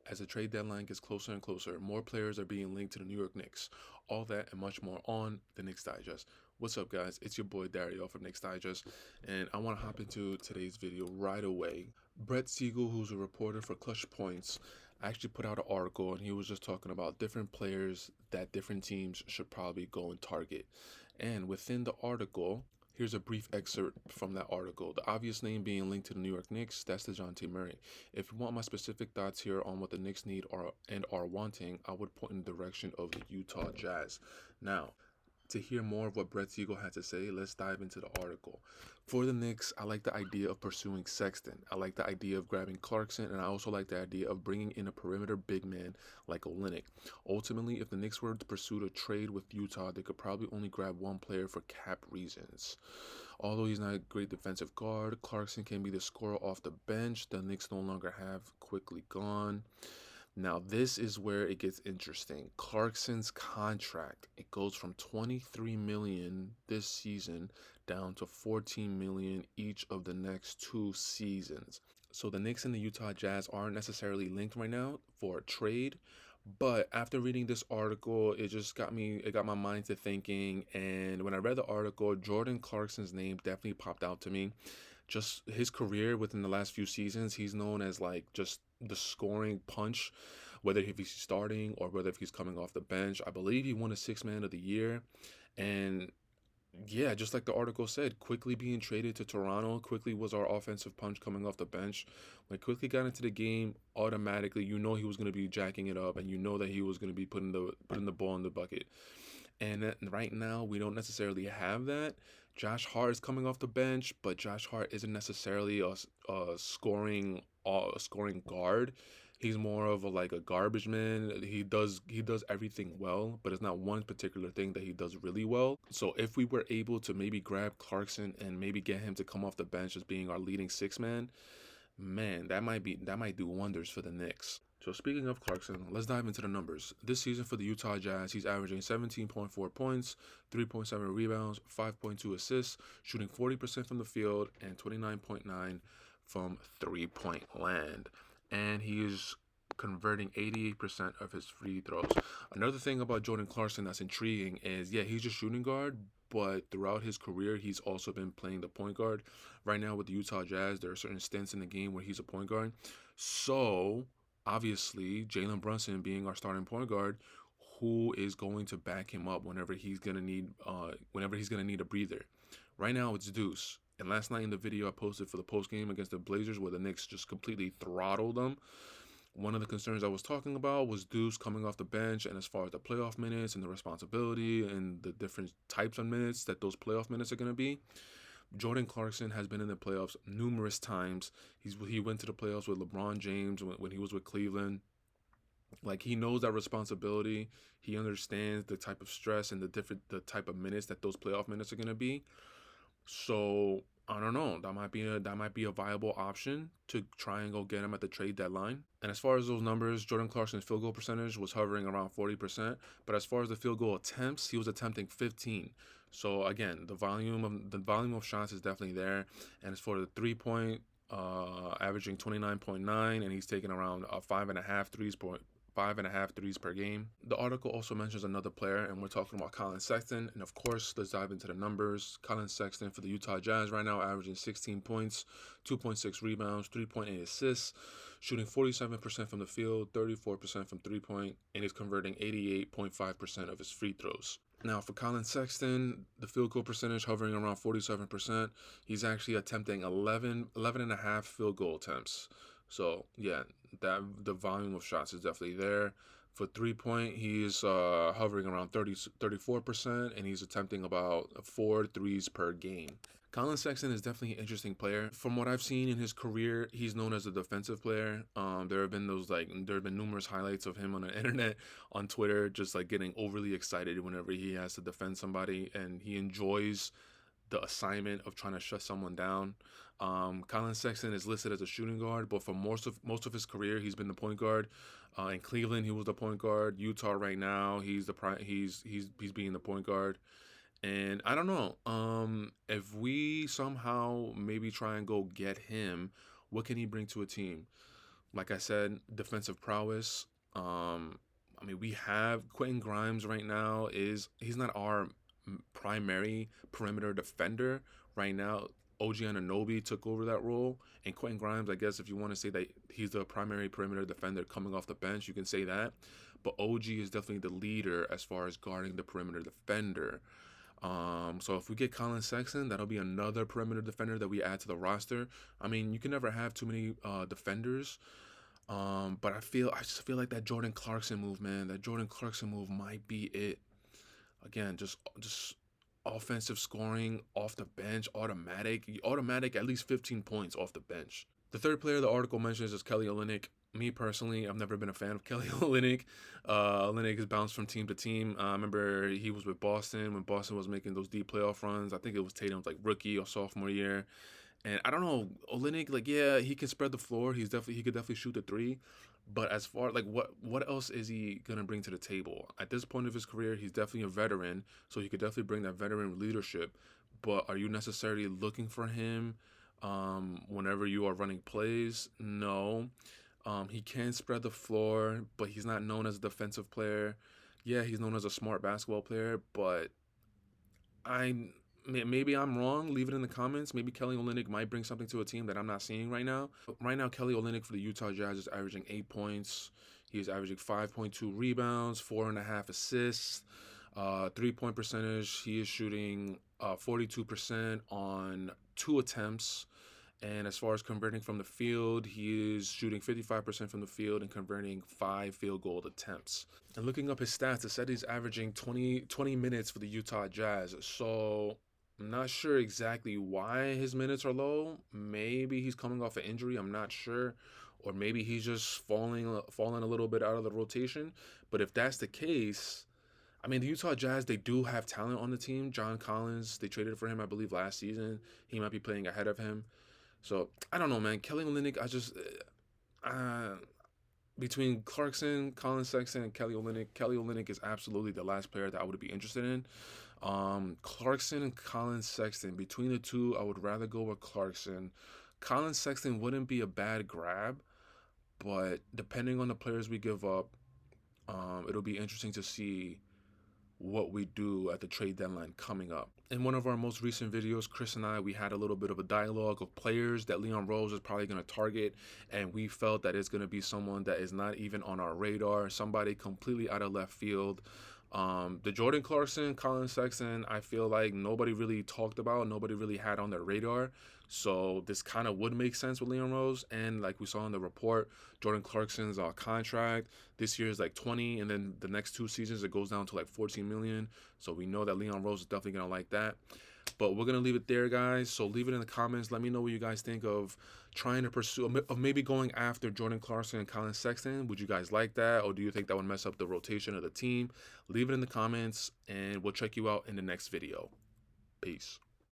as the trade deadline gets closer and closer, more players are being linked to the New York Knicks. All that and much more on the Knicks Digest. What's up, guys? It's your boy Dariel from Knicks Digest, and I want to hop into today's video right away. Brett Siegel, who's a reporter for Clutch Points, actually put out an article, and he was just talking about different players that different teams should probably go and target. And within the article, here's a brief excerpt from that article. The obvious name being linked to the New York Knicks, that's DeJounte Murray. If you want my specific thoughts here on what the Knicks need are wanting, I would point in the direction of the Utah Jazz. Now, to hear more of what Brett Siegel had to say, let's dive into the article. For the Knicks, I like the idea of pursuing Sexton. I like the idea of grabbing Clarkson, and I also like the idea of bringing in a perimeter big man like Olynyk. Ultimately, if the Knicks were to pursue a trade with Utah, they could probably only grab one player for cap reasons. Although he's not a great defensive guard, Clarkson can be the scorer off the bench. The Knicks no longer have quickly gone. Now, this is where it gets interesting. Clarkson's contract, it goes from $23 million this season down to $14 million each of the next 2 seasons. So the Knicks and the Utah Jazz aren't necessarily linked right now for a trade, but after reading this article, it got my mind to thinking. And when I read the article, Jordan Clarkson's name definitely popped out to me. Just his career within the last few seasons, he's known as like just the scoring punch, whether if he's starting or whether if he's coming off the bench. I believe he won a Sixth Man of the Year. And yeah, just like the article said, quickly being traded to Toronto, quickly was our offensive punch coming off the bench. When quickly got into the game, automatically you know he was going to be jacking it up, and you know that he was going to be putting the ball in the bucket. And right now we don't necessarily have that. Josh Hart is coming off the bench, but Josh Hart isn't necessarily a scoring guard. He's more of like a garbage man. He does everything well, but it's not one particular thing that he does really well. So if we were able to maybe grab Clarkson and maybe get him to come off the bench as being our leading six man, that might do wonders for the Knicks. So speaking of Clarkson, let's dive into the numbers. This season for the Utah Jazz, he's averaging 17.4 points, 3.7 rebounds, 5.2 assists, shooting 40% from the field and 29.9 from three-point land. And he is converting 88% of his free throws. Another thing about Jordan Clarkson that's intriguing is, yeah, he's a shooting guard, but throughout his career, he's also been playing the point guard. Right now with the Utah Jazz, there are certain stints in the game where he's a point guard. So obviously, Jalen Brunson being our starting point guard, who is going to back him up whenever he's gonna need a breather. Right now, it's Deuce. And last night in the video I posted for the post game against the Blazers, where the Knicks just completely throttled them, one of the concerns I was talking about was Deuce coming off the bench, and as far as the playoff minutes and the responsibility and the different types of minutes that those playoff minutes are going to be. Jordan Clarkson has been in the playoffs numerous times. He went to the playoffs with LeBron James when he was with Cleveland. Like, he knows that responsibility. He understands the type of stress and the type of minutes that those playoff minutes are going to be. So I don't know. That might be a viable option to try and go get him at the trade deadline. And as far as those numbers, Jordan Clarkson's field goal percentage was hovering around 40%. But as far as the field goal attempts, he was attempting 15. So again, the volume of shots is definitely there. And as for the 3-point, averaging 29.9, and he's taking around 5.5 threes per game. The article also mentions another player, and we're talking about Collin Sexton. And of course, let's dive into the numbers. Collin Sexton for the Utah Jazz right now averaging 16 points, 2.6 rebounds, 3.8 assists, shooting 47% from the field, 34% from three-point, and is converting 88.5% of his free throws. Now, for Collin Sexton, the field goal percentage hovering around 47%. He's actually attempting 11 and a half field goal attempts. So, yeah, that the volume of shots is definitely there. For three-point, he's hovering around 34%, and he's attempting about 4 threes per game. Collin Sexton is definitely an interesting player. From what I've seen in his career, he's known as a defensive player. There have been numerous highlights of him on the internet, on Twitter, just like getting overly excited whenever he has to defend somebody, and he enjoys the assignment of trying to shut someone down. Collin Sexton is listed as a shooting guard, but for most of his career, he's been the point guard. In Cleveland, he was the point guard. Utah right now, he's being the point guard. And I don't know. If we somehow maybe try and go get him, what can he bring to a team? Like I said, defensive prowess. I mean, we have Quentin Grimes right now. He's not our primary perimeter defender right now. OG Anunoby took over that role, and Quentin Grimes, I guess, if you want to say that he's the primary perimeter defender coming off the bench, you can say that. But OG is definitely the leader as far as guarding the perimeter defender. So if we get Collin Sexton, that'll be another perimeter defender that we add to the roster. I mean, you can never have too many defenders. But I just feel like that Jordan Clarkson move, man. That Jordan Clarkson move might be it. Again, just offensive scoring off the bench, automatic at least 15 points off the bench. The third player the article mentions is Kelly Olynyk. Me personally, I've never been a fan of Kelly Olynyk. Olynyk has bounced from team to team. I remember he was with Boston when Boston was making those deep playoff runs. I think it was Tatum's like rookie or sophomore year. And I don't know, Olynyk, like, yeah, he can spread the floor. He could definitely shoot the three. But as far like what else is he gonna bring to the table? At this point of his career, he's definitely a veteran, so he could definitely bring that veteran leadership. But are you necessarily looking for him whenever you are running plays? No. He can spread the floor, but he's not known as a defensive player. Yeah, he's known as a smart basketball player, but I maybe I'm wrong. Leave it in the comments. Maybe Kelly Olynyk might bring something to a team that I'm not seeing right now. Right now, Kelly Olynyk for the Utah Jazz is averaging 8 points. He's averaging 5.2 rebounds, 4.5 assists, 3-point percentage. He is shooting 42% on 2 attempts. And as far as converting from the field, he is shooting 55% from the field and converting 5 field goal attempts. And looking up his stats, it said he's averaging 20 minutes for the Utah Jazz. So I'm not sure exactly why his minutes are low. Maybe he's coming off an injury. I'm not sure. Or maybe he's just falling a little bit out of the rotation. But if that's the case, I mean, the Utah Jazz, they do have talent on the team. John Collins, they traded for him, I believe, last season. He might be playing ahead of him. So I don't know, man. Kelly Olynyk, uh, between Clarkson, Collin Sexton, and Kelly Olynyk is absolutely the last player that I would be interested in. Clarkson and Collin Sexton, between the two, I would rather go with Clarkson. Collin Sexton wouldn't be a bad grab, but depending on the players we give up, it'll be interesting to see what we do at the trade deadline coming up. In one of our most recent videos, Chris and I, we had a little bit of a dialogue of players that Leon Rose is probably going to target, and we felt that it's going to be someone that is not even on our radar, somebody completely out of left field. The Jordan Clarkson, Collin Sexton, I feel like nobody really talked about, nobody really had on their radar. So this kind of would make sense with Leon Rose. And like we saw in the report, Jordan Clarkson's contract this year is like 20, and then the next 2 seasons it goes down to like 14 million. So we know that Leon Rose is definitely gonna like that. But we're gonna leave it there, guys. So leave it in the comments. Let me know what you guys think of trying to pursue, of maybe going after Jordan Clarkson and Collin Sexton. Would you guys like that, or do you think that would mess up the rotation of the team? Leave it in the comments, and we'll check you out in the next video. Peace.